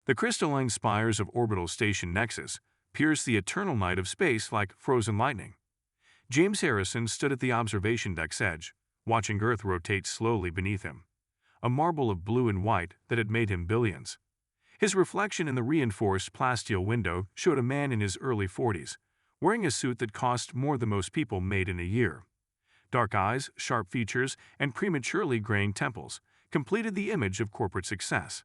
The crystalline spires of orbital station Nexus pierced the eternal night of space like frozen lightning. James Harrison stood at the observation deck's edge, watching Earth rotate slowly beneath him, a marble of blue and white that had made him billions. His reflection in the reinforced plasteel window showed a man in his early 40s, wearing a suit that cost more than most people made in a year. Dark eyes, sharp features, and prematurely graying temples completed the image of corporate success.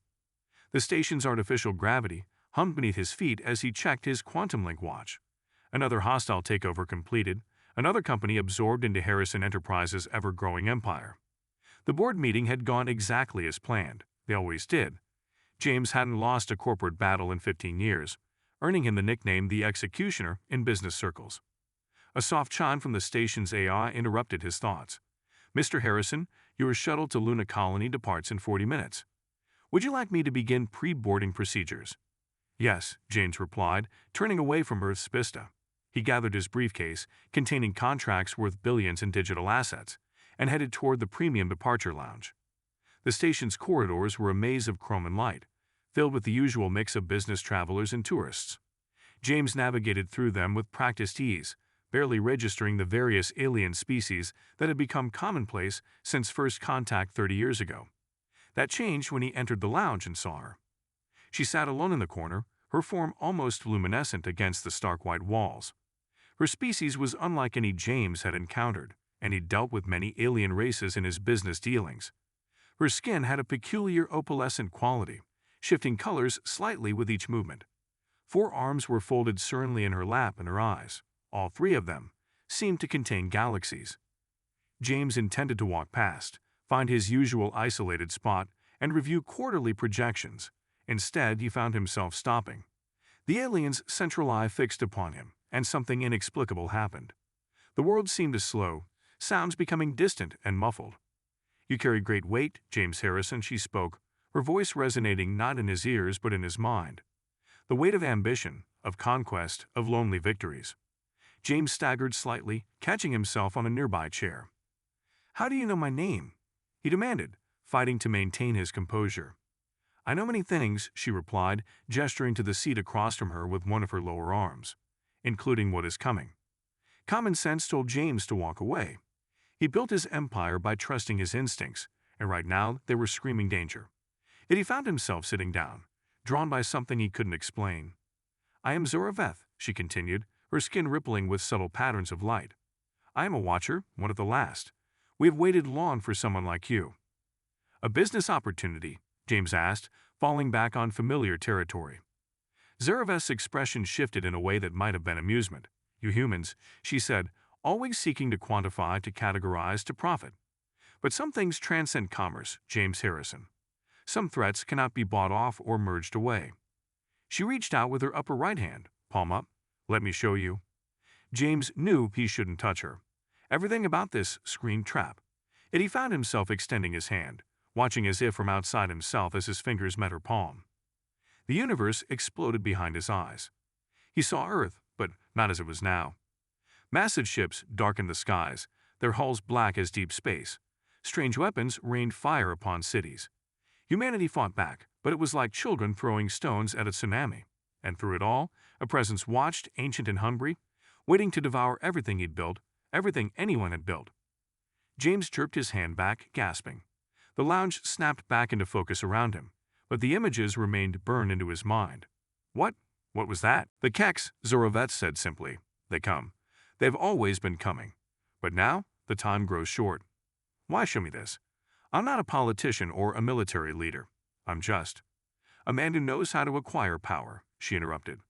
The station's artificial gravity hummed beneath his feet as he checked his quantum link watch. Another hostile takeover completed, another company absorbed into Harrison Enterprises' ever-growing empire. The board meeting had gone exactly as planned. They always did. James hadn't lost a corporate battle in 15 years, earning him the nickname the Executioner in business circles. A soft chime from the station's AI interrupted his thoughts. "Mr. Harrison, your shuttle to Luna Colony departs in 40 minutes. Would you like me to begin pre-boarding procedures?" "Yes," James replied, turning away from Earth's vista. He gathered his briefcase, containing contracts worth billions in digital assets, and headed toward the premium departure lounge. The station's corridors were a maze of chrome and light, filled with the usual mix of business travelers and tourists. James navigated through them with practiced ease, barely registering the various alien species that had become commonplace since first contact 30 years ago. That changed when he entered the lounge and saw her. She sat alone in the corner, her form almost luminescent against the stark white walls. Her species was unlike any James had encountered, and he'd dealt with many alien races in his business dealings. Her skin had a peculiar opalescent quality, shifting colors slightly with each movement. 4 arms were folded serenely in her lap, and her eyes, all 3 of them, seemed to contain galaxies. James intended to walk past, find his usual isolated spot, and review quarterly projections. Instead, he found himself stopping. The alien's central eye fixed upon him, and something inexplicable happened. The world seemed to slow, sounds becoming distant and muffled. "You carry great weight, James Harrison," she spoke, her voice resonating not in his ears but in his mind. The weight of ambition, of conquest, of lonely victories. James staggered slightly, catching himself on a nearby chair. "How do you know my name?" he demanded, fighting to maintain his composure. "I know many things," she replied, gesturing to the seat across from her with one of her lower arms, "including what is coming." Common sense told James to walk away. He built his empire by trusting his instincts, and right now they were screaming danger. Yet he found himself sitting down, drawn by something he couldn't explain. "I am Zora Veth," she continued, her skin rippling with subtle patterns of light. "I am a watcher, one of the last. We have waited long for someone like you." "A business opportunity?" James asked, falling back on familiar territory. Zora Veth's expression shifted in a way that might have been amusement. "You humans," she said, "always seeking to quantify, to categorize, to profit. But some things transcend commerce, James Harrison. Some threats cannot be bought off or merged away." She reached out with her upper right hand, palm up. "Let me show you." James knew he shouldn't touch her. Everything about this screamed trap. Yet he found himself extending his hand, watching as if from outside himself as his fingers met her palm. The universe exploded behind his eyes. He saw Earth, but not as it was now. Massive ships darkened the skies, their hulls black as deep space. Strange weapons rained fire upon cities. Humanity fought back, but it was like children throwing stones at a tsunami. And through it all, a presence watched, ancient and hungry, waiting to devour everything he'd built, everything anyone had built. James jerked his hand back, gasping. The lounge snapped back into focus around him, but the images remained burned into his mind. What was that?" "The Keks," Zora Veth said simply. "They come. They've always been coming. But now, the time grows short." "Why show me this?" "I'm not a politician or a military leader. I'm just a man who knows how to acquire power," she interrupted.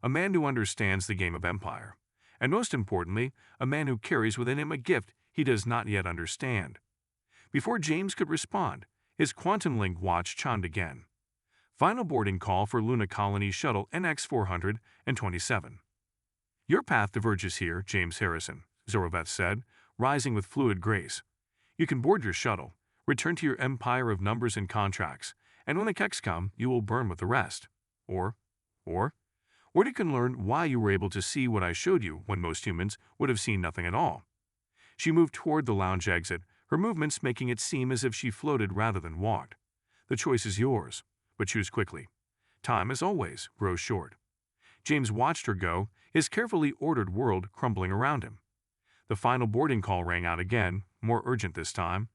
"A man who understands the game of empire. And most importantly, a man who carries within him a gift he does not yet understand." Before James could respond, his quantum link watch chimed again. "Final boarding call for Luna Colony Shuttle NX-427. "Your path diverges here, James Harrison," Zora Veth said, rising with fluid grace. "You can board your shuttle, return to your empire of numbers and contracts, and when the Keks come, you will burn with the rest. Or you can learn why you were able to see what I showed you when most humans would have seen nothing at all." She moved toward the lounge exit, her movements making it seem as if she floated rather than walked. "The choice is yours, but choose quickly. Time, as always, grows short. James watched her go, his carefully ordered world crumbling around him. The final boarding call rang out again, more urgent this time.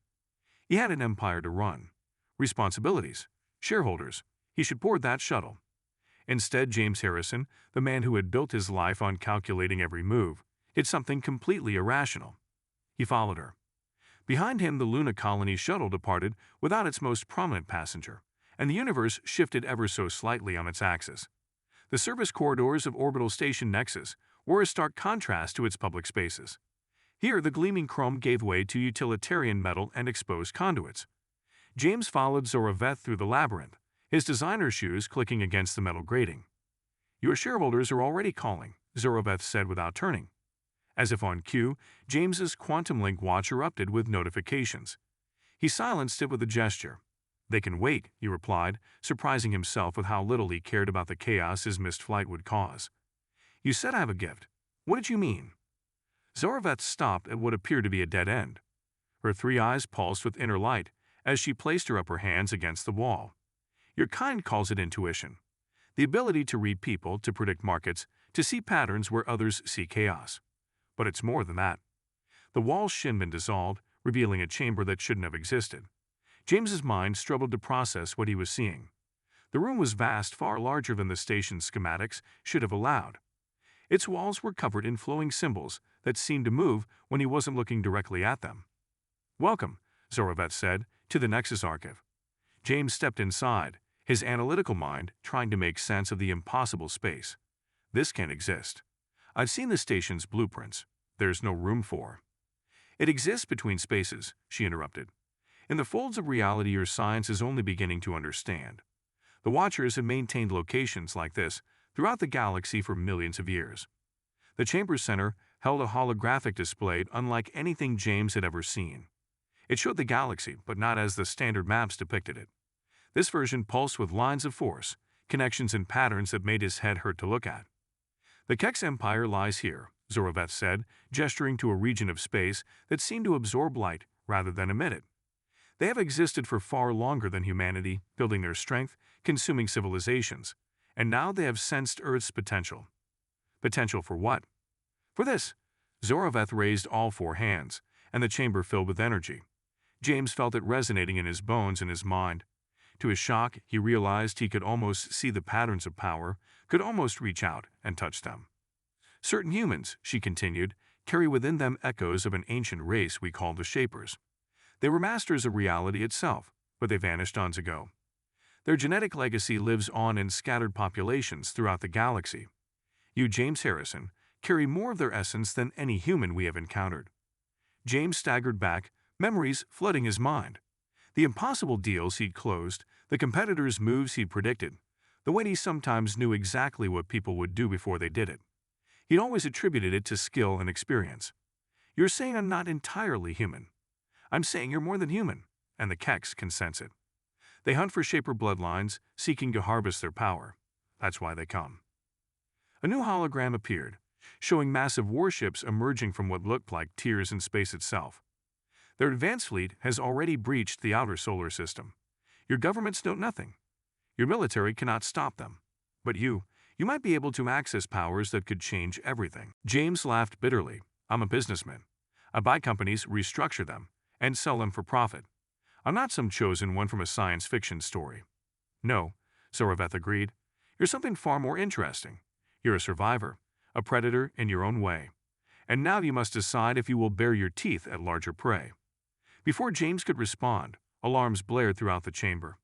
He had an empire to run. Responsibilities. Shareholders. He should board that shuttle. Instead, James Harrison, the man who had built his life on calculating every move, did something completely irrational. He followed her. Behind him, the Luna Colony shuttle departed without its most prominent passenger, and the universe shifted ever so slightly on its axis. The service corridors of Orbital Station Nexus were a stark contrast to its public spaces. Here, the gleaming chrome gave way to utilitarian metal and exposed conduits. James followed Zoroveth through the labyrinth, his designer shoes clicking against the metal grating. "Your shareholders are already calling," Zoroveth said without turning. As if on cue, James's quantum link watch erupted with notifications. He silenced it with a gesture. "They can wait," he replied, surprising himself with how little he cared about the chaos his missed flight would cause. "You said I have a gift. What did you mean?" Zoroveth stopped at what appeared to be a dead end. Her 3 eyes pulsed with inner light as she placed her upper hands against the wall. "Your kind calls it intuition. The ability to read people, to predict markets, to see patterns where others see chaos. But it's more than that." The wall's shinbin dissolved, revealing a chamber that shouldn't have existed. James's mind struggled to process what he was seeing. The room was vast, far larger than the station's schematics should have allowed. Its walls were covered in flowing symbols that seemed to move when he wasn't looking directly at them. "Welcome," Zoroveth said, "to the Nexus Archive." James stepped inside, his analytical mind trying to make sense of the impossible space. "This can't exist. I've seen the station's blueprints. There's no room for." "It exists between spaces," she interrupted. "In the folds of reality your science is only beginning to understand. The Watchers have maintained locations like this throughout the galaxy for millions of years." The chamber's center held a holographic display unlike anything James had ever seen. It showed the galaxy, but not as the standard maps depicted it. This version pulsed with lines of force, connections and patterns that made his head hurt to look at. "The Kex Empire lies here," Zoroveth said, gesturing to a region of space that seemed to absorb light rather than emit it. "They have existed for far longer than humanity, building their strength, consuming civilizations, and now they have sensed Earth's potential." "Potential for what?" "For this." Zoroveth raised all 4 hands, and the chamber filled with energy. James felt it resonating in his bones and his mind. To his shock, he realized he could almost see the patterns of power, could almost reach out and touch them. "Certain humans," she continued, "carry within them echoes of an ancient race we call the Shapers. They were masters of reality itself, but they vanished eons ago. Their genetic legacy lives on in scattered populations throughout the galaxy. You, James Harrison, carry more of their essence than any human we have encountered." James staggered back, memories flooding his mind. The impossible deals he'd closed, the competitors' moves he'd predicted, the way he sometimes knew exactly what people would do before they did it. He'd always attributed it to skill and experience. "You're saying I'm not entirely human. I'm saying you're more than human, and the Kex can sense it. They hunt for Shaper bloodlines, seeking to harvest their power. That's why they come." A new hologram appeared, showing massive warships emerging from what looked like tears in space itself. "Their advanced fleet has already breached the outer solar system. Your governments know nothing. Your military cannot stop them. But you might be able to access powers that could change everything." James laughed bitterly. "I'm a businessman. I buy companies, restructure them, and sell them for profit. I'm not some chosen one from a science fiction story." "No," Zoroveth agreed. "You're something far more interesting. You're a survivor, a predator in your own way. And now you must decide if you will bare your teeth at larger prey." Before James could respond, alarms blared throughout the chamber.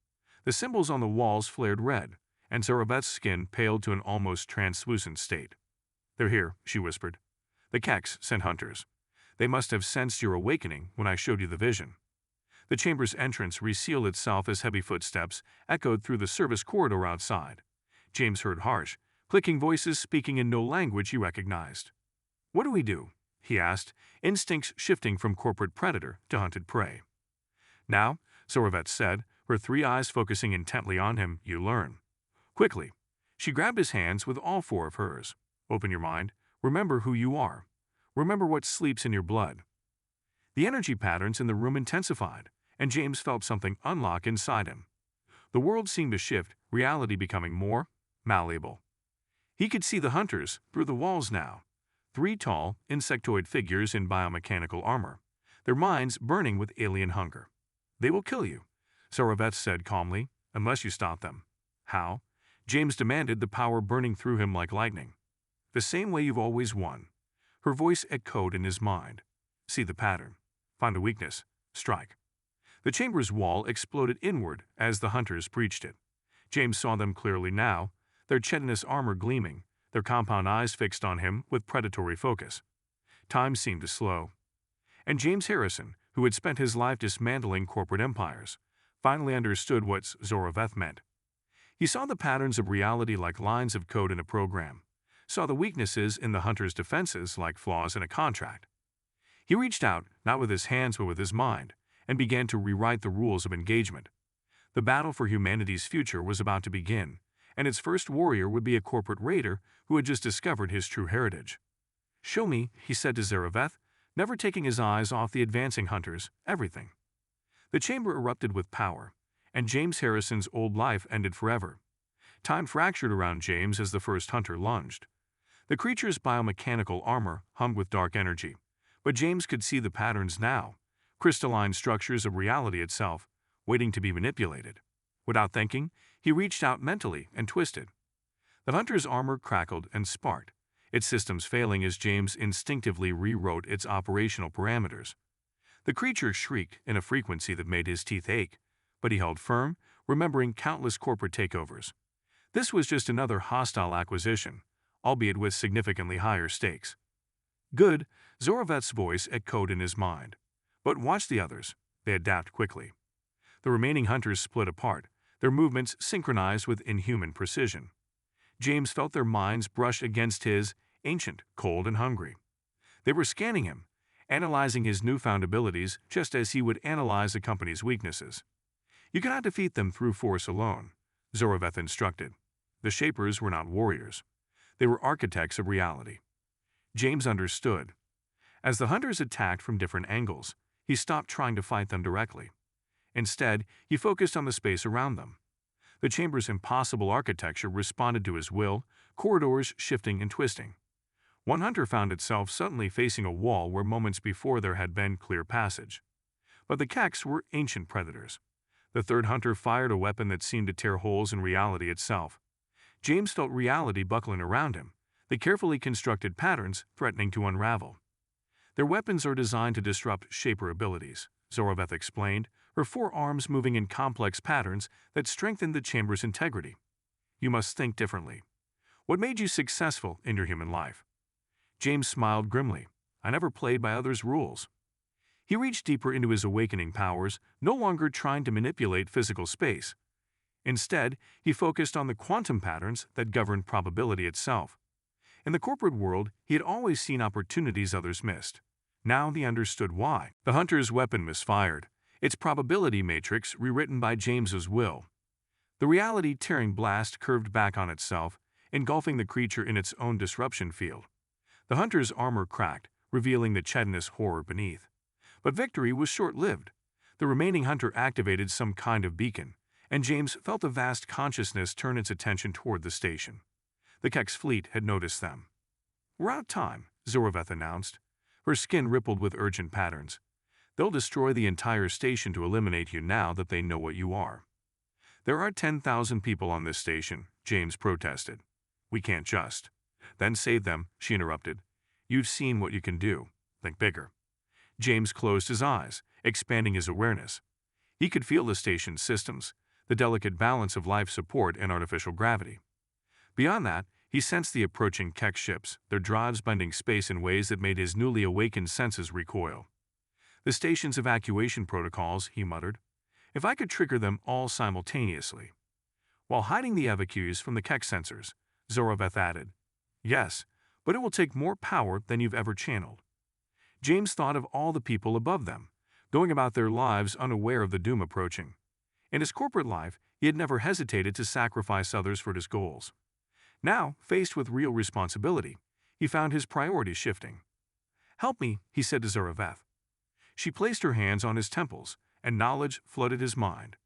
The symbols on the walls flared red, and Zoroveth's skin paled to an almost translucent state. "They're here," she whispered. "The Kex sent hunters. They must have sensed your awakening when I showed you the vision." The chamber's entrance resealed itself as heavy footsteps echoed through the service corridor outside. James heard harsh, clicking voices speaking in no language he recognized. "What do we do?" he asked, instincts shifting from corporate predator to hunted prey. "Now," Zoroveth said, her 3 eyes focusing intently on him, "you learn. Quickly." She grabbed his hands with all 4 of hers. "Open your mind. Remember who you are. Remember what sleeps in your blood." The energy patterns in the room intensified, and James felt something unlock inside him. The world seemed to shift, reality becoming more malleable. He could see the hunters through the walls now. 3 tall, insectoid figures in biomechanical armor, their minds burning with alien hunger. "They will kill you," Zoroveth said calmly, "unless you stop them." "How?" James demanded, the power burning through him like lightning. "The same way you've always won." Her voice echoed in his mind. "See the pattern. Find the weakness. Strike." The chamber's wall exploded inward as the hunters breached it. James saw them clearly now, their chitinous armor gleaming, their compound eyes fixed on him with predatory focus. Time seemed to slow. And James Harrison, who had spent his life dismantling corporate empires, finally understood what Zoroveth meant. He saw the patterns of reality like lines of code in a program, saw the weaknesses in the hunter's defenses like flaws in a contract. He reached out, not with his hands but with his mind, and began to rewrite the rules of engagement. The battle for humanity's future was about to begin, and its first warrior would be a corporate raider who had just discovered his true heritage. "Show me," he said to Zoroveth, never taking his eyes off the advancing hunters, "everything." The chamber erupted with power, and James Harrison's old life ended forever. Time fractured around James as the first hunter lunged. The creature's biomechanical armor hummed with dark energy, but James could see the patterns now, crystalline structures of reality itself, waiting to be manipulated. Without thinking, he reached out mentally and twisted. The hunter's armor crackled and sparked, its systems failing as James instinctively rewrote its operational parameters. The creature shrieked in a frequency that made his teeth ache, but he held firm, remembering countless corporate takeovers. This was just another hostile acquisition, albeit with significantly higher stakes. "Good," Zoroveth's voice echoed in his mind. "But watch the others. They adapt quickly." The remaining hunters split apart, their movements synchronized with inhuman precision. James felt their minds brush against his, ancient, cold and hungry. They were scanning him, analyzing his newfound abilities just as he would analyze a company's weaknesses. "You cannot defeat them through force alone," Zoroveth instructed. The Shapers were not warriors. They were architects of reality. James understood. As the hunters attacked from different angles, he stopped trying to fight them directly. Instead, he focused on the space around them. The chamber's impossible architecture responded to his will, corridors shifting and twisting. One hunter found itself suddenly facing a wall where moments before there had been clear passage. But the Keks were ancient predators. The third hunter fired a weapon that seemed to tear holes in reality itself. James felt reality buckling around him, the carefully constructed patterns threatening to unravel. "Their weapons are designed to disrupt Shaper abilities," Zoroveth explained, her 4 arms moving in complex patterns that strengthened the chamber's integrity. "You must think differently. What made you successful in your human life?" James smiled grimly. "I never played by others' rules." He reached deeper into his awakening powers, no longer trying to manipulate physical space. Instead, he focused on the quantum patterns that governed probability itself. In the corporate world, he had always seen opportunities others missed. Now he understood why. The hunter's weapon misfired, its probability matrix rewritten by James's will. The reality-tearing blast curved back on itself, engulfing the creature in its own disruption field. The hunter's armor cracked, revealing the chitinous horror beneath. But victory was short-lived. The remaining hunter activated some kind of beacon, and James felt a vast consciousness turn its attention toward the station. The Keks fleet had noticed them. "We're out of time," Zoroveth announced. Her skin rippled with urgent patterns. "They'll destroy the entire station to eliminate you now that they know what you are." "There are 10,000 people on this station," James protested. "We can't just." "Then save them," she interrupted. "You've seen what you can do. Think bigger." James closed his eyes, expanding his awareness. He could feel the station's systems, the delicate balance of life support and artificial gravity. Beyond that, he sensed the approaching Kek ships, their drives bending space in ways that made his newly awakened senses recoil. "The station's evacuation protocols," he muttered. "If I could trigger them all simultaneously." While hiding the evacuees from the Kek sensors, Zoroveth added, "Yes, but it will take more power than you've ever channeled." James thought of all the people above them, going about their lives unaware of the doom approaching. In his corporate life, he had never hesitated to sacrifice others for his goals. Now, faced with real responsibility, he found his priorities shifting. "Help me," he said to Zoroveth. She placed her hands on his temples, and knowledge flooded his mind.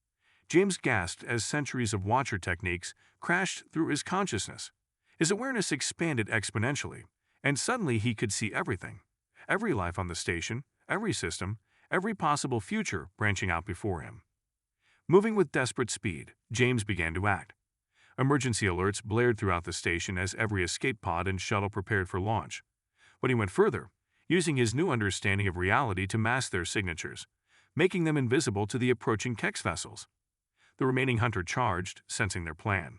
James gasped as centuries of Watcher techniques crashed through his consciousness. His awareness expanded exponentially, and suddenly he could see everything. Every life on the station, every system, every possible future branching out before him. Moving with desperate speed, James began to act. Emergency alerts blared throughout the station as every escape pod and shuttle prepared for launch. But he went further, using his new understanding of reality to mask their signatures, making them invisible to the approaching Kex vessels. The remaining hunter charged, sensing their plan.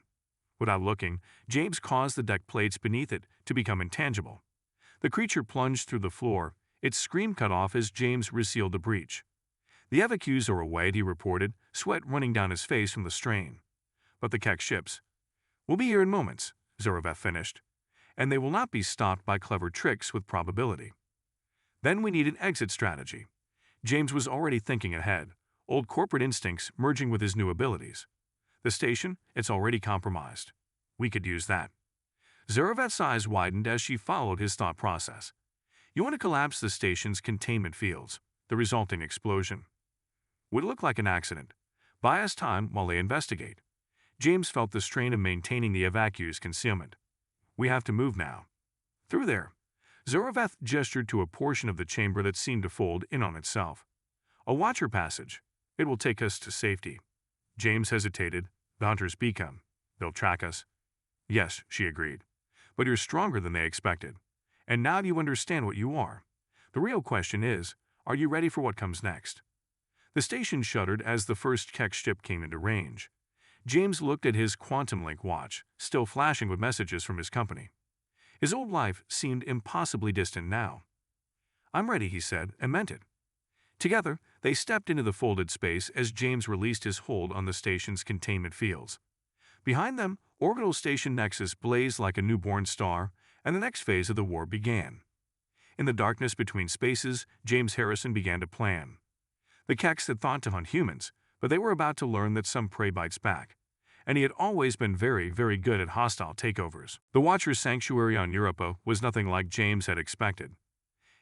Without looking, James caused the deck plates beneath it to become intangible. The creature plunged through the floor, its scream cut off as James resealed the breach. The evacuees are away, he reported, sweat running down his face from the strain. But the Kex ships will be here in moments, Zorovev finished, and they will not be stopped by clever tricks with probability. Then we need an exit strategy. James was already thinking ahead, old corporate instincts merging with his new abilities. The station, it's already compromised. We could use that. Zorovev's eyes widened as she followed his thought process. You want to collapse the station's containment fields, the resulting explosion. Would look like an accident. Buy us time while they investigate. James felt the strain of maintaining the evacuee's concealment. We have to move now. Through there. Zorovev gestured to a portion of the chamber that seemed to fold in on itself. A Watcher passage. It will take us to safety. James hesitated. The hunters beacon. They'll track us. Yes, she agreed. But you're stronger than they expected. And now you understand what you are. The real question is, are you ready for what comes next? The station shuddered as the first Kex ship came into range. James looked at his quantum link watch, still flashing with messages from his company. His old life seemed impossibly distant now. I'm ready, he said, and meant it. Together, they stepped into the folded space as James released his hold on the station's containment fields. Behind them, orbital station Nexus blazed like a newborn star, and the next phase of the war began. In the darkness between spaces, James Harrison began to plan. The Kex had thought to hunt humans, but they were about to learn that some prey bites back, and he had always been very, very good at hostile takeovers. The Watcher's sanctuary on Europa was nothing like James had expected.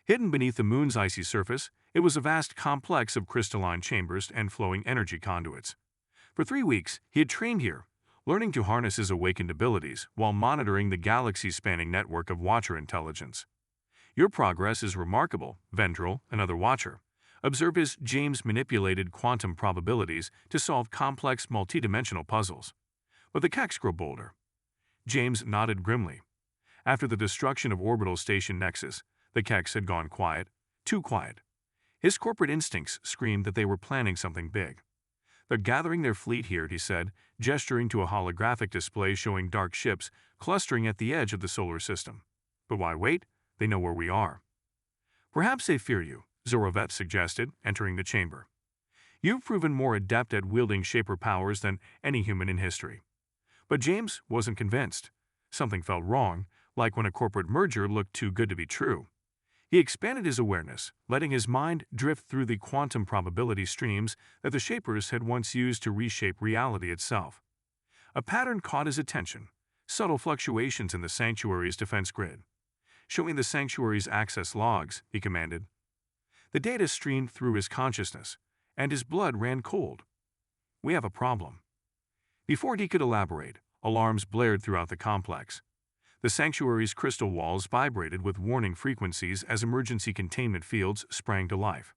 Hidden beneath the moon's icy surface, it was a vast complex of crystalline chambers and flowing energy conduits. For 3 weeks, he had trained here, learning to harness his awakened abilities while monitoring the galaxy-spanning network of Watcher intelligence. Your progress is remarkable, Vendrell, another Watcher. Observe as James manipulated quantum probabilities to solve complex multidimensional puzzles. But the Kex grow bolder. James nodded grimly. After the destruction of orbital station Nexus, the Kex had gone quiet, too quiet. His corporate instincts screamed that they were planning something big. They're gathering their fleet here, he said, gesturing to a holographic display showing dark ships clustering at the edge of the solar system. But why wait? They know where we are. Perhaps they fear you, Zorovev suggested, entering the chamber. You've proven more adept at wielding shaper powers than any human in history. But James wasn't convinced. Something felt wrong, like when a corporate merger looked too good to be true. He expanded his awareness, letting his mind drift through the quantum probability streams that the shapers had once used to reshape reality itself. A pattern caught his attention, subtle fluctuations in the sanctuary's defense grid. Showing the sanctuary's access logs, he commanded. The data streamed through his consciousness, and his blood ran cold. We have a problem. Before he could elaborate, alarms blared throughout the complex. The sanctuary's crystal walls vibrated with warning frequencies as emergency containment fields sprang to life.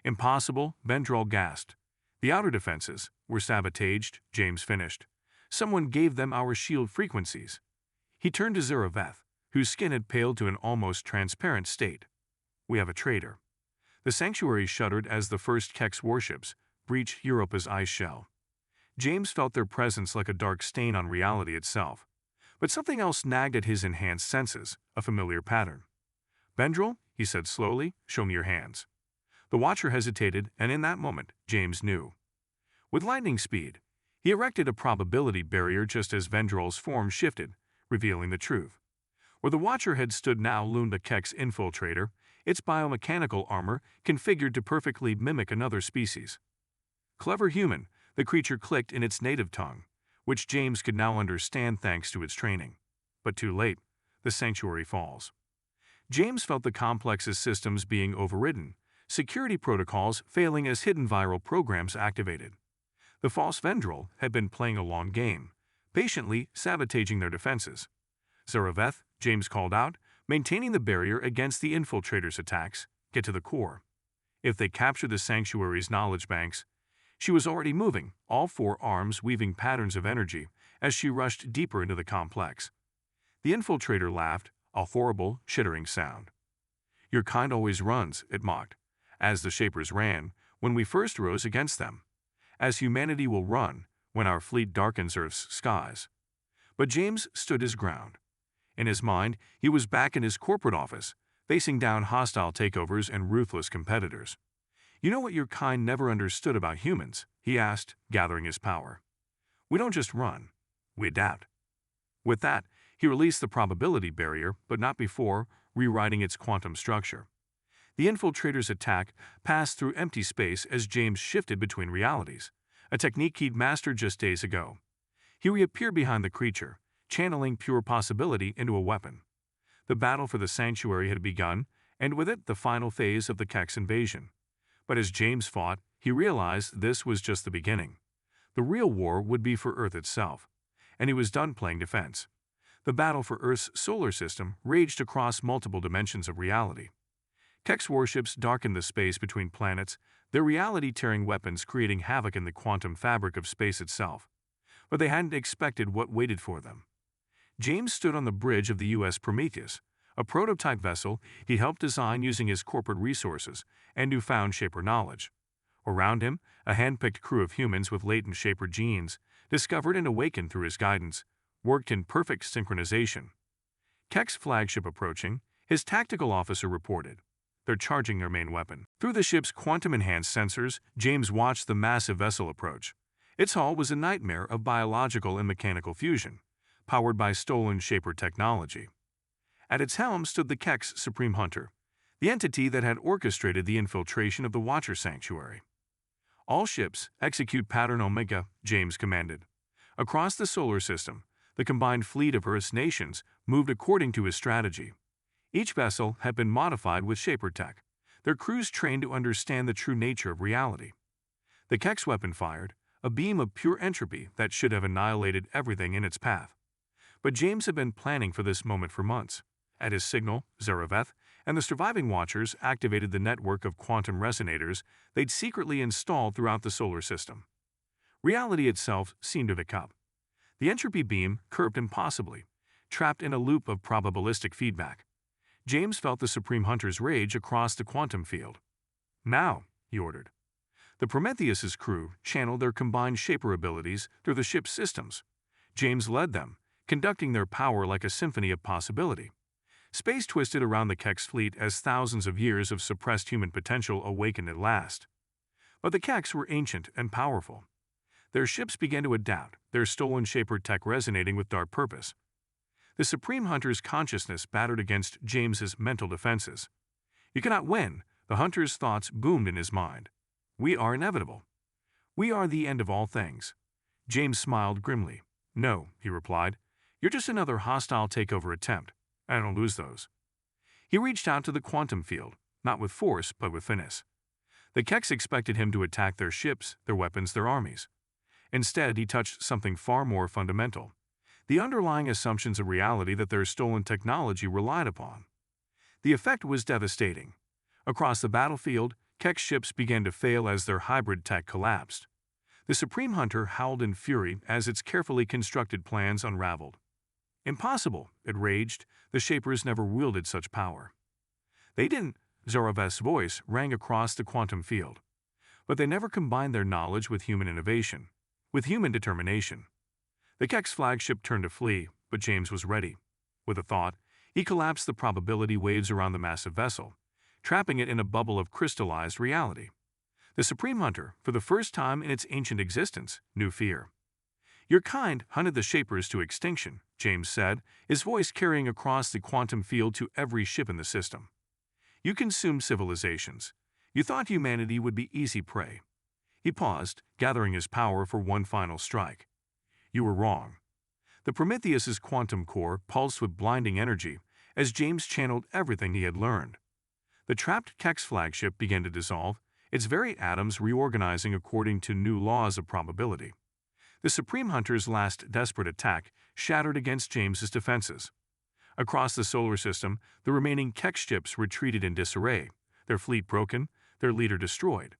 Impossible, Vendrell gasped. The outer defenses were sabotaged, James finished. Someone gave them our shield frequencies. He turned to Zorovev, whose skin had paled to an almost transparent state. We have a traitor. The sanctuary shuddered as the first Kex warships breached Europa's ice shell. James felt their presence like a dark stain on reality itself. But something else nagged at his enhanced senses, a familiar pattern. Vendrell, he said slowly, show me your hands. The Watcher hesitated, and in that moment, James knew. With lightning speed, he erected a probability barrier just as Vendrell's form shifted, revealing the truth. Where the Watcher had stood now loomed a Kex infiltrator, its biomechanical armor configured to perfectly mimic another species. Clever human, the creature clicked in its native tongue, which James could now understand thanks to its training. But too late, the sanctuary falls. James felt the complex's systems being overridden, security protocols failing as hidden viral programs activated. The false Vendrell had been playing a long game, patiently sabotaging their defenses. Zaraveth, James called out, maintaining the barrier against the infiltrators' attacks, get to the core. If they capture the sanctuary's knowledge banks, she was already moving, all four arms weaving patterns of energy as she rushed deeper into the complex. The infiltrator laughed, a horrible, chittering sound. Your kind always runs, it mocked, as the Shapers ran when we first rose against them, as humanity will run when our fleet darkens Earth's skies. But James stood his ground. In his mind, he was back in his corporate office, facing down hostile takeovers and ruthless competitors. You know what your kind never understood about humans? He asked, gathering his power. We don't just run, we adapt. With that, he released the probability barrier, but not before rewriting its quantum structure. The infiltrator's attack passed through empty space as James shifted between realities, a technique he'd mastered just days ago. He reappeared behind the creature, channeling pure possibility into a weapon. The battle for the sanctuary had begun, and with it the final phase of the Kex invasion. But as James fought, he realized this was just the beginning. The real war would be for Earth itself, and he was done playing defense. The battle for Earth's solar system raged across multiple dimensions of reality. Kex warships darkened the space between planets, their reality-tearing weapons creating havoc in the quantum fabric of space itself. But they hadn't expected what waited for them. James stood on the bridge of the U.S. Prometheus, a prototype vessel he helped design using his corporate resources and newfound Shaper knowledge. Around him, a hand-picked crew of humans with latent Shaper genes, discovered and awakened through his guidance, worked in perfect synchronization. Kex flagship approaching, his tactical officer reported. They're charging their main weapon. Through the ship's quantum-enhanced sensors, James watched the massive vessel approach. Its hull was a nightmare of biological and mechanical fusion, powered by stolen Shaper technology. At its helm stood the Kex Supreme Hunter, the entity that had orchestrated the infiltration of the Watcher Sanctuary. All ships execute Pattern Omega, James commanded. Across the solar system, the combined fleet of Earth's nations moved according to his strategy. Each vessel had been modified with Shaper tech, their crews trained to understand the true nature of reality. The Kex weapon fired, a beam of pure entropy that should have annihilated everything in its path. But James had been planning for this moment for months. At his signal, Zaraveth and the surviving Watchers activated the network of quantum resonators they'd secretly installed throughout the solar system. Reality itself seemed to pick up. The entropy beam curved impossibly, trapped in a loop of probabilistic feedback. James felt the Supreme Hunter's rage across the quantum field. Now, he ordered. The Prometheus's crew channeled their combined Shaper abilities through the ship's systems. James led them, conducting their power like a symphony of possibility. Space twisted around the Kex fleet as thousands of years of suppressed human potential awakened at last. But the Kex were ancient and powerful. Their ships began to adapt, their stolen Shaper tech resonating with dark purpose. The Supreme Hunter's consciousness battered against James's mental defenses. You cannot win, the Hunter's thoughts boomed in his mind. We are inevitable. We are the end of all things. James smiled grimly. No, he replied. You're just another hostile takeover attempt. I don't lose those. He reached out to the quantum field, not with force, but with finesse. The Kex expected him to attack their ships, their weapons, their armies. Instead, he touched something far more fundamental. The underlying assumptions of reality that their stolen technology relied upon. The effect was devastating. Across the battlefield, Kex ships began to fail as their hybrid tech collapsed. The Supreme Hunter howled in fury as its carefully constructed plans unraveled. Impossible, it raged, the Shapers never wielded such power. They didn't, Zaraveth's voice rang across the quantum field. But they never combined their knowledge with human innovation, with human determination. The Kex flagship turned to flee, but James was ready. With a thought, he collapsed the probability waves around the massive vessel, trapping it in a bubble of crystallized reality. The Supreme Hunter, for the first time in its ancient existence, knew fear. Your kind hunted the Shapers to extinction, James said, his voice carrying across the quantum field to every ship in the system. You consumed civilizations. You thought humanity would be easy prey. He paused, gathering his power for one final strike. You were wrong. The Prometheus's quantum core pulsed with blinding energy as James channeled everything he had learned. The trapped Kex flagship began to dissolve, its very atoms reorganizing according to new laws of probability. The Supreme Hunter's last desperate attack shattered against James's defenses. Across the solar system, the remaining Keck ships retreated in disarray, their fleet broken, their leader destroyed.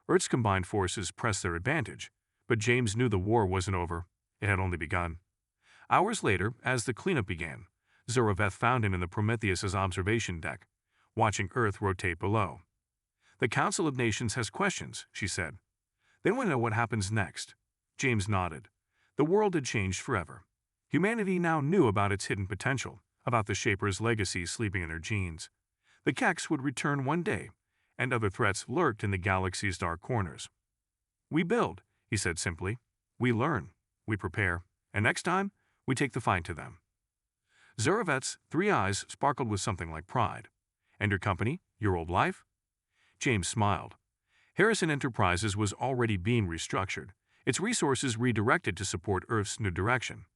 Earth's combined forces pressed their advantage, but James knew the war wasn't over. It had only begun. Hours later, as the cleanup began, Zoroveth found him in the Prometheus's observation deck, watching Earth rotate below. "The Council of Nations has questions," she said. "They want to know what happens next." James nodded. The world had changed forever. Humanity now knew about its hidden potential, about the Shaper's legacy sleeping in their genes. The Keks would return one day, and other threats lurked in the galaxy's dark corners. "We build," he said simply. "We learn. We prepare. And next time, we take the fight to them." Zoroveth's 3 eyes sparkled with something like pride. "And your company? Your old life?" James smiled. Harrison Enterprises was already being restructured, its resources redirected to support Earth's new direction.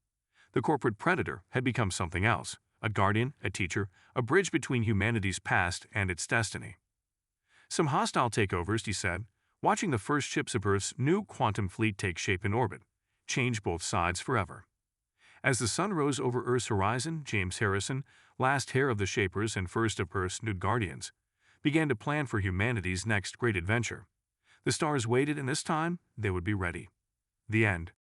The corporate predator had become something else, a guardian, a teacher, a bridge between humanity's past and its destiny. "Some hostile takeovers," he said, watching the first ships of Earth's new quantum fleet take shape in orbit, change both sides forever. As the sun rose over Earth's horizon, James Harrison, last heir of the Shapers and first of Earth's new guardians, began to plan for humanity's next great adventure. The stars waited, and this time they would be ready. The end.